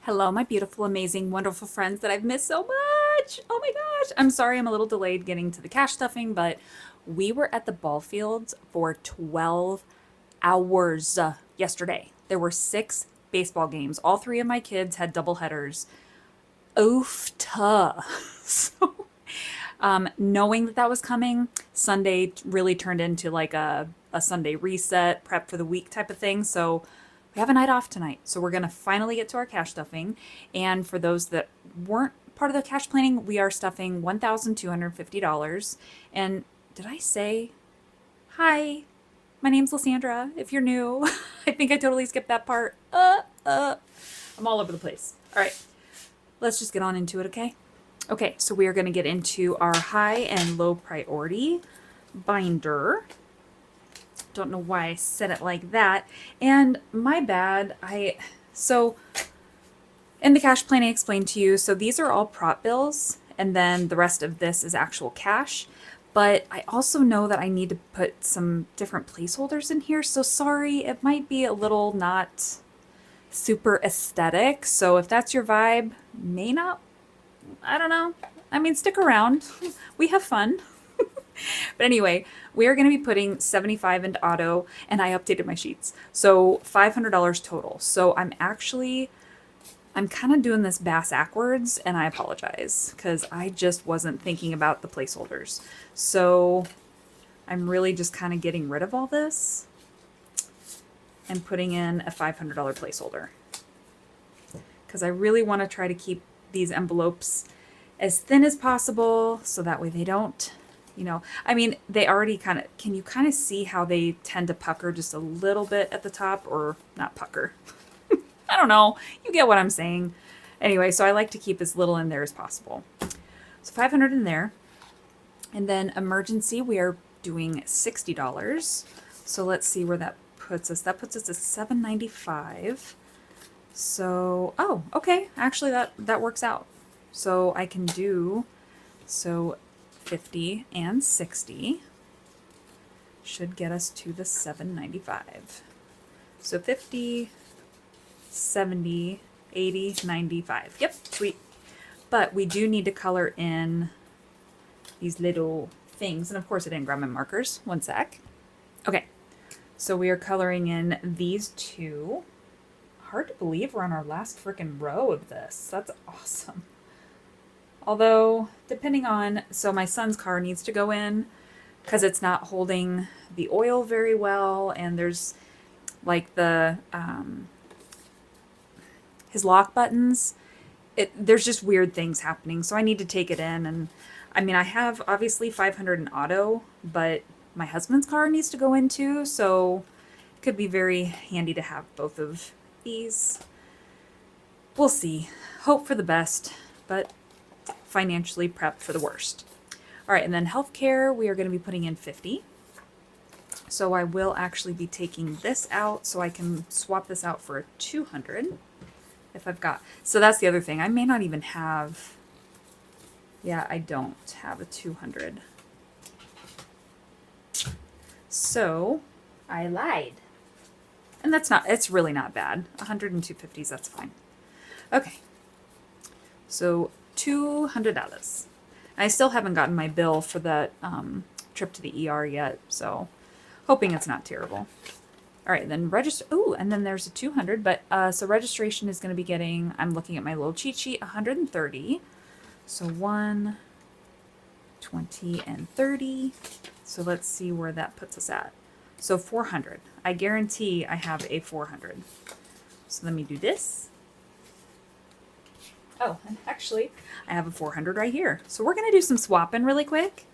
Hello, my beautiful, amazing, wonderful friends that I've missed so much. Oh my gosh. I'm sorry I'm a little delayed getting to the cash stuffing, but we were at the ball fields for 12 hours yesterday. There were 6 baseball games. All 3 of my kids had double headers. Oofta. So, knowing that that was coming, Sunday really turned into like a Sunday reset, prep for the week type of thing. So we have a night off tonight. So we're going to finally get to our cash stuffing. And for those that weren't part of the cash planning, we are stuffing $1,250. And did I say, hi, my name's Lasandra. If you're new, I think I totally skipped that part. I'm all over the place. All right, let's just get on into it, okay? Okay, so we are going to get into our high and low priority binder. Don't know why I said it like that. And my bad. So in the cash plan I explained to you, so these are all prop bills and then the rest of this is actual cash. But I also know that I need to put some different placeholders in here. So sorry, it might be a little not super aesthetic. So if that's your vibe, may not, I don't know. I mean, stick around. We have fun. But anyway, we are going to be putting 75 into auto, and I updated my sheets. So $500 total. So I'm kind of doing this bass backwards, and I apologize because I just wasn't thinking about the placeholders. So I'm really just kind of getting rid of all this and putting in a $500 placeholder because I really want to try to keep these envelopes as thin as possible so that way they don't, I mean, they already can you kind of see how they tend to pucker just a little bit at the top, or not pucker? I don't know. You get what I'm saying. Anyway, so I like to keep as little in there as possible. So 500 in there. And then emergency, we are doing $60. So let's see where that puts us. That puts us at $795. So, oh, okay. Actually, that works out. So I can do, 50 and 60 should get us to the $795. So 50, 70, 80, 95. Yep, sweet. But we do need to color in these little things. And of course I didn't grab my markers. One sec. Okay, so we are coloring in these two. Hard to believe we're on our last freaking row of this. That's awesome. Although, depending on, so my son's car needs to go in because it's not holding the oil very well, and there's like his lock buttons, there's just weird things happening. So I need to take it in, and I mean, I have obviously 500 in auto, but my husband's car needs to go in too, so it could be very handy to have both of these. We'll see. Hope for the best, but financially prep for the worst. All right, and then healthcare, we are going to be putting in 50. So I will actually be taking this out so I can swap this out for a 200 if I've got. So that's the other thing. I may not even have, yeah, I don't have a 200. So I lied. And it's really not bad. 100 and 250s, that's fine. Okay. So $200. I still haven't gotten my bill for that trip to the ER yet, so hoping it's not terrible. All right, then register. Oh, and then there's a 200, but so registration is going to be getting, I'm looking at my little cheat sheet, 130. So 1, 20, and 30. So let's see where that puts us at. So 400. I guarantee I have a 400. So let me do this. Oh, and actually, I have a 400 right here. So we're going to do some swapping really quick.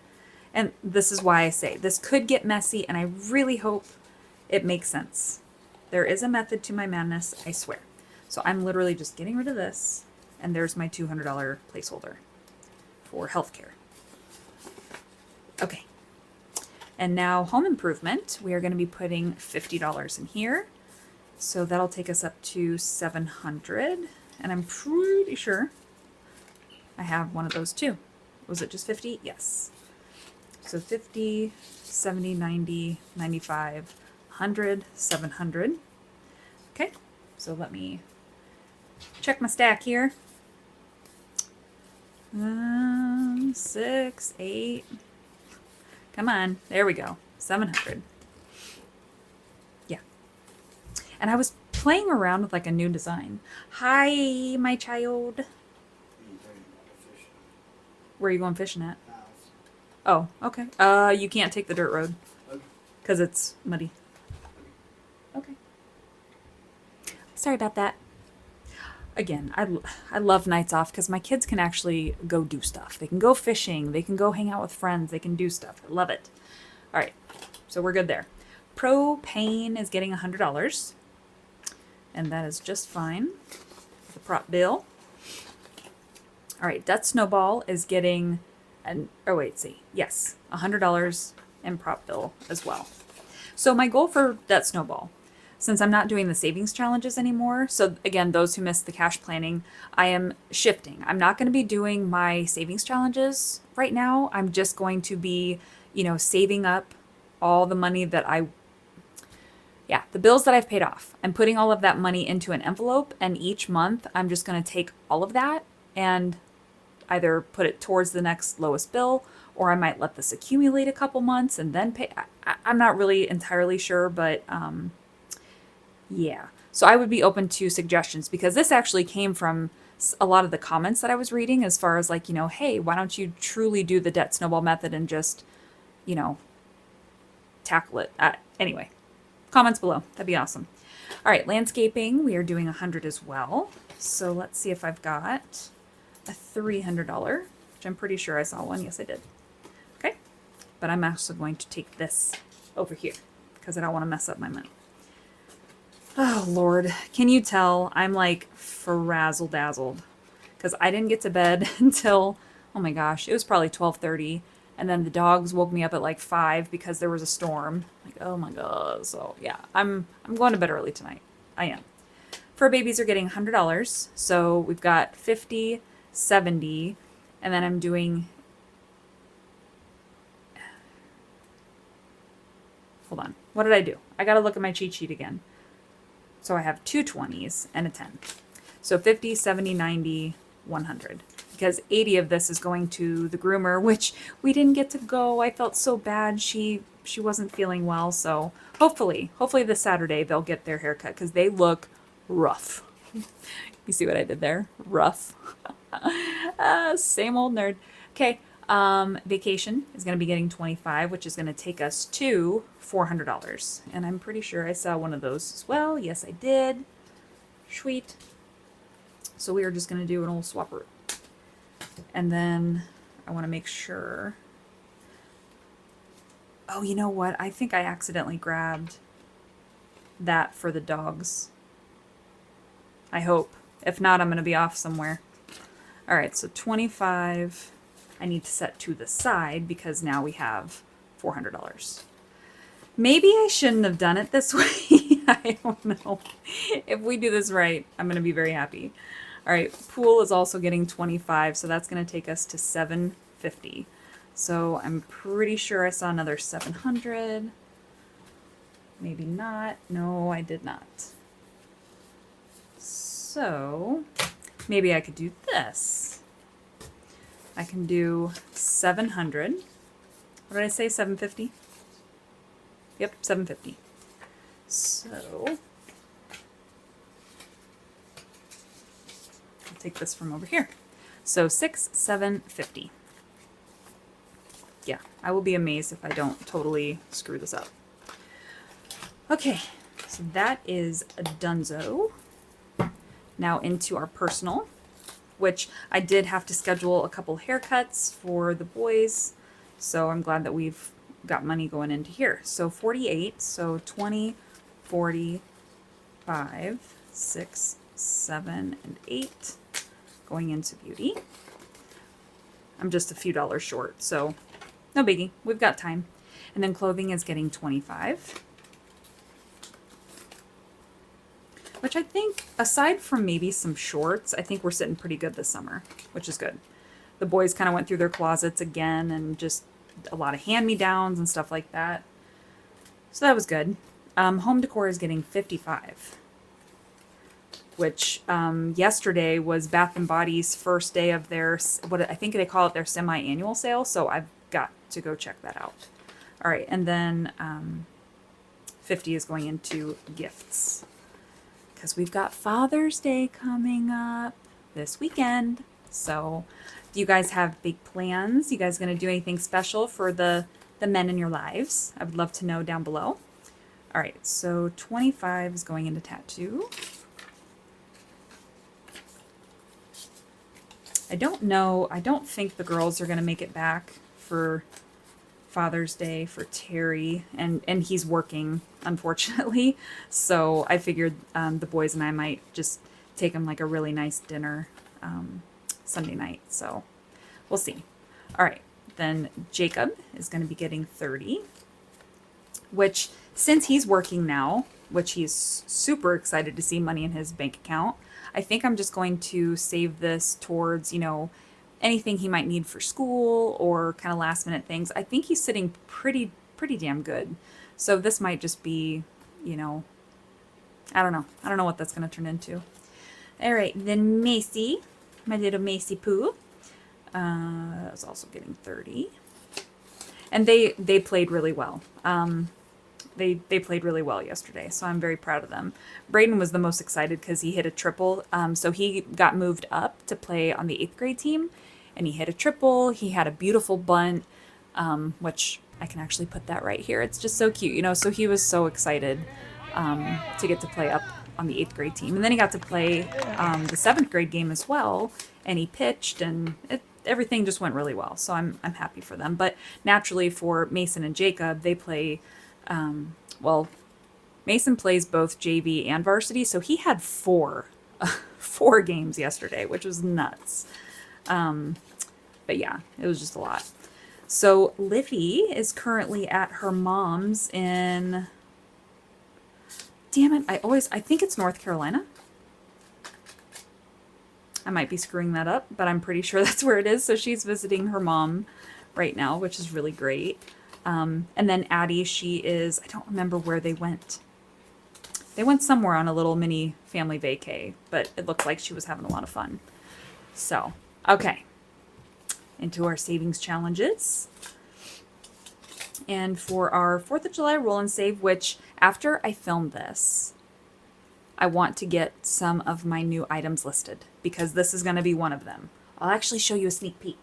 And this is why I say this could get messy, and I really hope it makes sense. There is a method to my madness, I swear. So I'm literally just getting rid of this, and there's my $200 placeholder for healthcare. Okay. And now home improvement, we are going to be putting $50 in here. So that'll take us up to 700. And I'm pretty sure I have one of those too. Was it just 50? Yes. So 50, 70, 90, 95, 100, 700. Okay, so let me check my stack here. 6, 8. Come on. There we go. 700. Yeah. And I was playing around with like a new design. Hi, my child. Where are you going fishing at? Oh, okay. You can't take the dirt road because it's muddy. Okay. Sorry about that. Again, I love nights off because my kids can actually go do stuff. They can go fishing. They can go hang out with friends. They can do stuff. I love it. All right. So we're good there. Propane is getting $100. And that is just fine. The prop bill. All right. Debt Snowball is getting $100 in prop bill as well. So my goal for Debt Snowball, since I'm not doing the savings challenges anymore, so again, those who missed the cash planning, I am shifting. I'm not going to be doing my savings challenges right now. I'm just going to be, saving up all the money that the bills that I've paid off. I'm putting all of that money into an envelope, and each month I'm just going to take all of that and either put it towards the next lowest bill, or I might let this accumulate a couple months and then pay. I'm not really entirely sure, but yeah. So I would be open to suggestions because this actually came from a lot of the comments that I was reading as far as like, hey, why don't you truly do the debt snowball method and just, tackle it. Anyway, comments below. That'd be awesome. All right, landscaping, we are doing 100 as well. So let's see if I've got a $300, which I'm pretty sure I saw one. Yes, I did. Okay. But I'm also going to take this over here because I don't want to mess up my money. Oh, Lord. Can you tell I'm like frazzle-dazzled? Because I didn't get to bed until, oh my gosh, it was probably 12:30. And then the dogs woke me up at like 5 because there was a storm. Like, oh my God. So yeah, I'm going to bed early tonight. I am. Fur babies are getting $100. So we've got 50, 70, and then I'm doing, hold on. What did I do? I got to look at my cheat sheet again. So I have 2 20s and a 10. So 50, 70, 90, 100. Because 80 of this is going to the groomer, which we didn't get to go. I felt so bad. She wasn't feeling well. So hopefully this Saturday they'll get their haircut because they look rough. You see what I did there? Rough. Same old nerd. Okay. Vacation is going to be getting 25, which is going to take us to $400. And I'm pretty sure I saw one of those as well. Yes, I did. Sweet. So we are just going to do an old swapper. And then I want to make sure. Oh, you know what? I think I accidentally grabbed that for the dogs. I hope. If not, I'm going to be off somewhere. All right, so 25 I need to set to the side because now we have $400. Maybe I shouldn't have done it this way. I don't know. If we do this right, I'm going to be very happy. All right, pool is also getting 25, so that's going to take us to 750. So I'm pretty sure I saw another 700. Maybe not. No, I did not. So maybe I could do this. I can do 700. What did I say? 750? Yep, 750. So I'll take this from over here. So 750. Yeah, I will be amazed if I don't totally screw this up. Okay, so that is a donezo. Now into our personal, which I did have to schedule a couple haircuts for the boys. So I'm glad that we've got money going into here. So 48, so 20, 40, 5, 6, 7, and 8 going into beauty. I'm just a few dollars short, so no biggie. We've got time. And then clothing is getting 25. Which I think, aside from maybe some shorts, I think we're sitting pretty good this summer, which is good. The boys kind of went through their closets again and just a lot of hand-me-downs and stuff like that. So that was good. Home decor is getting 55. which yesterday was Bath and Body's first day of their, what I think they call it, their semi-annual sale. So I've got to go check that out. All right, and then 50 is going into gifts because we've got Father's Day coming up this weekend. So do you guys have big plans? You guys going to do anything special for the men in your lives? I would love to know down below. All right, so 25 is going into tattoo. I don't know. I don't think the girls are going to make it back for Father's Day for Terry, and he's working, unfortunately. So I figured the boys and I might just take him like a really nice dinner Sunday night. So we'll see. All right, then Jacob is going to be getting 30, which since he's working now, which he's super excited to see money in his bank account, I think I'm just going to save this towards, you know, anything he might need for school or kind of last minute things. I think he's sitting pretty damn good. So this might just be, you know, I don't know. I don't know what that's going to turn into. All right, then Macy, my little Macy Poo, is also getting 30. And they played really well. They played really well yesterday, so I'm very proud of them. Braden was the most excited because he hit a triple. So he got moved up to play on the 8th grade team, and he hit a triple. He had a beautiful bunt, which I can actually put that right here. It's just so cute, you know. So he was so excited to get to play up on the 8th grade team. And then he got to play the 7th grade game as well, and he pitched, and everything just went really well. So I'm happy for them. But naturally for Mason and Jacob, they play... well, Mason plays both JV and varsity, so he had four games yesterday, which was nuts. But yeah, it was just a lot. So Livy is currently at her mom's in, damn it, I think it's North Carolina. I might be screwing that up, but I'm pretty sure that's where it is. So she's visiting her mom right now, which is really great. And then Addie, she is, I don't remember where they went. They went somewhere on a little mini family vacay, but it looked like she was having a lot of fun. So, okay. Into our savings challenges. And for our 4th of July roll and save, which after I film this, I want to get some of my new items listed because this is going to be one of them. I'll actually show you a sneak peek.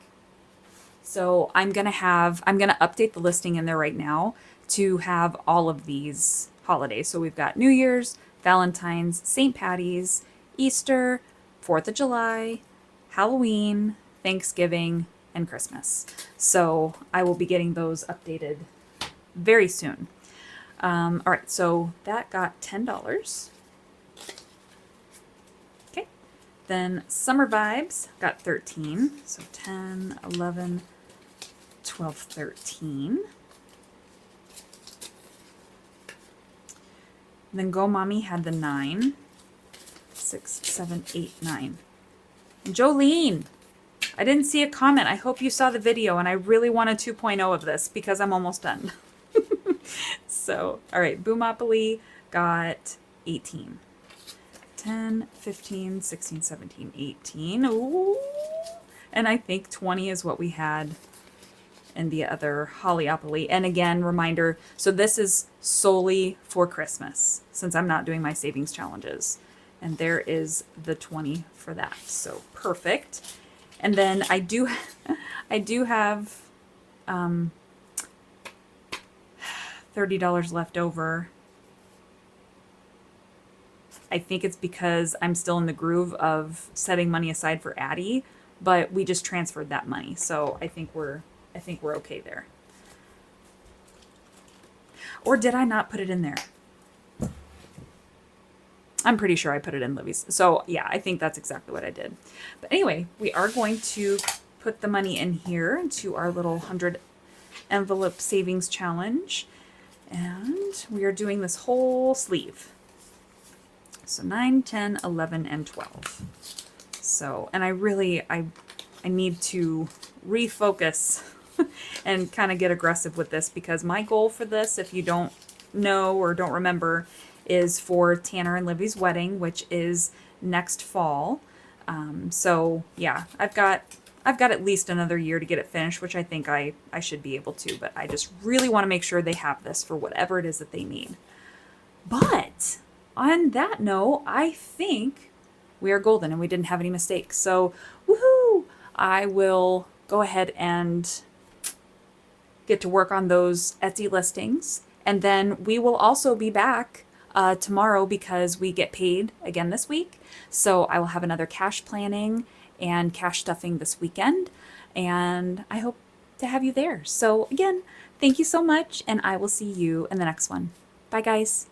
So I'm going to update the listing in there right now to have all of these holidays. So we've got New Year's, Valentine's, St. Patty's, Easter, 4th of July, Halloween, Thanksgiving, and Christmas. So I will be getting those updated very soon. All right, so that got $10. Okay, then Summer Vibes got 13. So 10, 11, 12, 13. And then Go Mommy had the 9. 6, 7, 8, 9. And Jolene, I didn't see a comment. I hope you saw the video, and I really want a 2.0 of this because I'm almost done. So, all right, Boomopoly got 18. 10, 15, 16, 17, 18. Ooh. And I think 20 is what we had in the other Hollyopoly. And again, reminder, so this is solely for Christmas since I'm not doing my savings challenges. And there is the 20 for that. So perfect. And then I do have $30 left over. I think it's because I'm still in the groove of setting money aside for Addie, but we just transferred that money. So I think we're okay there. Or did I not put it in there? I'm pretty sure I put it in Livy's. So yeah, I think that's exactly what I did. But anyway, we are going to put the money in here into our little 100 envelope savings challenge. And we are doing this whole sleeve. So 9, 10, 11, and 12. So, and I need to refocus and kind of get aggressive with this because my goal for this, if you don't know or don't remember, is for Tanner and Livy's wedding, which is next fall. So yeah, I've got at least another year to get it finished, which I think I should be able to, but I just really want to make sure they have this for whatever it is that they need. But on that note, I think we are golden and we didn't have any mistakes. So woohoo! I will go ahead and get to work on those Etsy listings. And then we will also be back tomorrow because we get paid again this week. So I will have another cash planning and cash stuffing this weekend. And I hope to have you there. So again, thank you so much. And I will see you in the next one. Bye, guys.